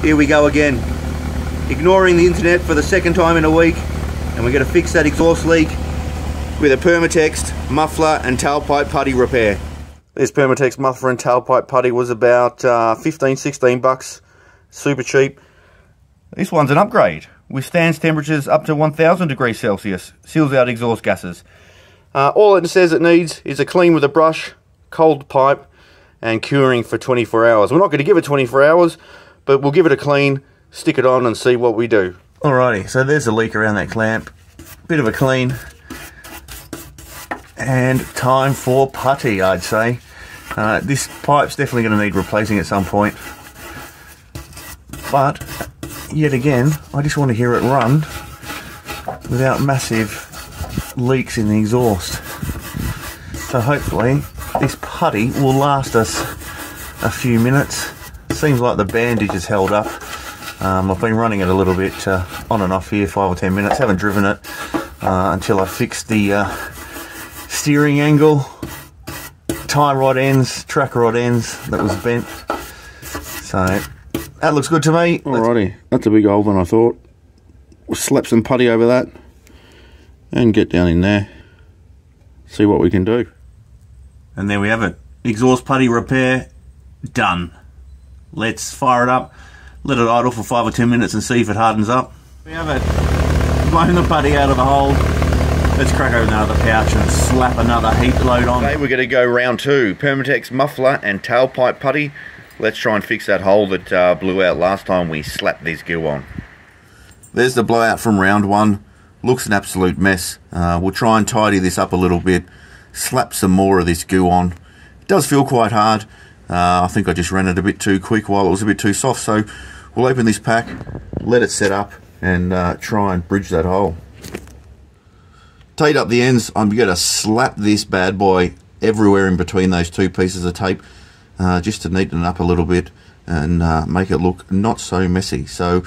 Here we go again, ignoring the internet for the second time in a week, and we're going to fix that exhaust leak with a Permatex muffler and tailpipe putty repair. This Permatex muffler and tailpipe putty was about 15-16 bucks, super cheap. This one's an upgrade, withstands temperatures up to 1000 degrees Celsius, seals out exhaust gases. All it says it needs is a clean with a brush, cold pipe, and curing for 24 hours. We're not going to give it 24 hours, but we'll give it a clean, stick it on and see what we do. Alrighty, so there's a leak around that clamp. Bit of a clean. And time for putty, I'd say. This pipe's definitely going to need replacing at some point. But, yet again, I just want to hear it run without massive leaks in the exhaust. So hopefully, this putty will last us a few minutes. Seems like the bandage is held up. I've been running it a little bit on and off here, 5 or 10 minutes. Haven't driven it until I fixed the steering angle, tie rod ends, track rod ends that was bent. So that looks good to me. Alrighty, that's a big hole than I thought. We'll slap some putty over that and get down in there, see what we can do. And there we have it. Exhaust putty repair done. Let's fire it up, let it idle for 5 or 10 minutes and see if it hardens up. We have it. Blown the putty out of the hole. Let's crack open another pouch and slap another heat load on. Okay, we're going to go round 2. Permatex muffler and tailpipe putty. Let's try and fix that hole that blew out last time we slapped this goo on. There's the blowout from round 1. Looks an absolute mess. We'll try and tidy this up a little bit. Slap some more of this goo on. It does feel quite hard. I think I just ran it a bit too quick while it was a bit too soft, so we'll open this pack, let it set up, and try and bridge that hole. Tied up the ends. I'm going to slap this bad boy everywhere in between those two pieces of tape, just to neaten it up a little bit and make it look not so messy. So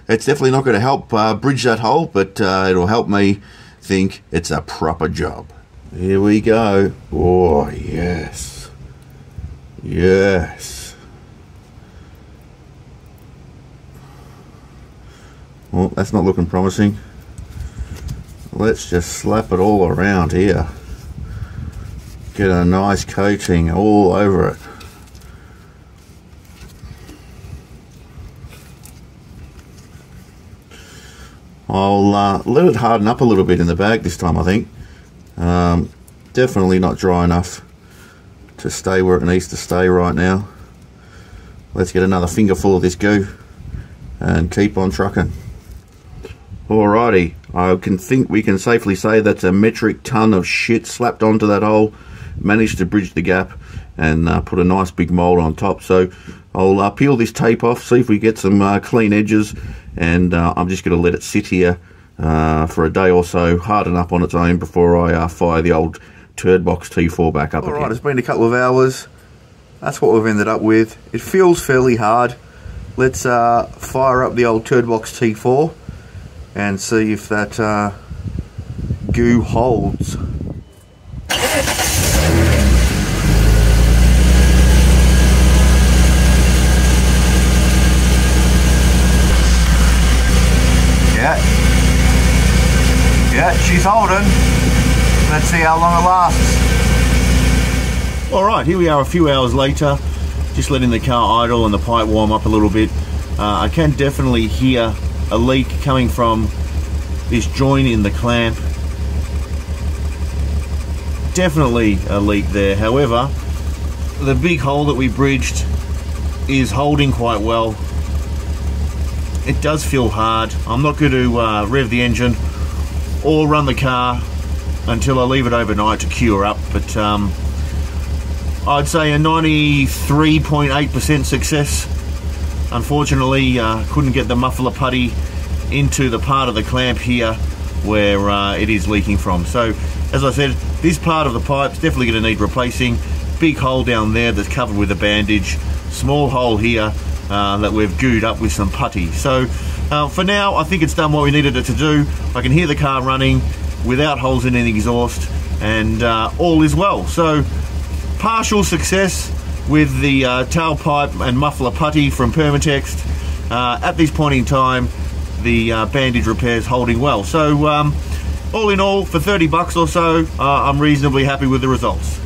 it's definitely not going to help bridge that hole, but it'll help me think it's a proper job. Here we go. Oh, yes. Yes. Well, that's not looking promising. Let's just slap it all around here. Get a nice coating all over it. I'll let it harden up a little bit in the bag this time, I think. Definitely not dry enough to stay where it needs to stay right now. Let's get another fingerful of this goo and keep on trucking. Alrighty, I think we can safely say that's a metric ton of shit slapped onto that hole. Managed to bridge the gap and put a nice big mold on top. So I'll peel this tape off, see if we get some clean edges, and I'm just going to let it sit here for a day or so, harden up on its own before I fire the old Turd Box T4 back up again. Alright, it's been a couple of hours. That's what we've ended up with. It feels fairly hard. Let's fire up the old Turd Box T4 and see if that goo holds. Yeah, she's holding. Let's see how long it lasts. Alright, here we are a few hours later. Just letting the car idle and the pipe warm up a little bit. I can definitely hear a leak coming from this joint in the clamp. Definitely a leak there. However, the big hole that we bridged is holding quite well. It does feel hard. I'm not going to rev the engine or run the car until I leave it overnight to cure up, but I'd say a 93.8% success. Unfortunately, couldn't get the muffler putty into the part of the clamp here where it is leaking from. So, as I said, this part of the pipe's definitely going to need replacing. Big hole down there that's covered with a bandage. Small hole here that we've gooed up with some putty. So, for now, I think it's done what we needed it to do. I can hear the car running without holes in the exhaust, and all is well. So, partial success with the tailpipe and muffler putty from Permatex. at this point in time, the bandage repair is holding well. So all in all, for 30 bucks or so, I'm reasonably happy with the results.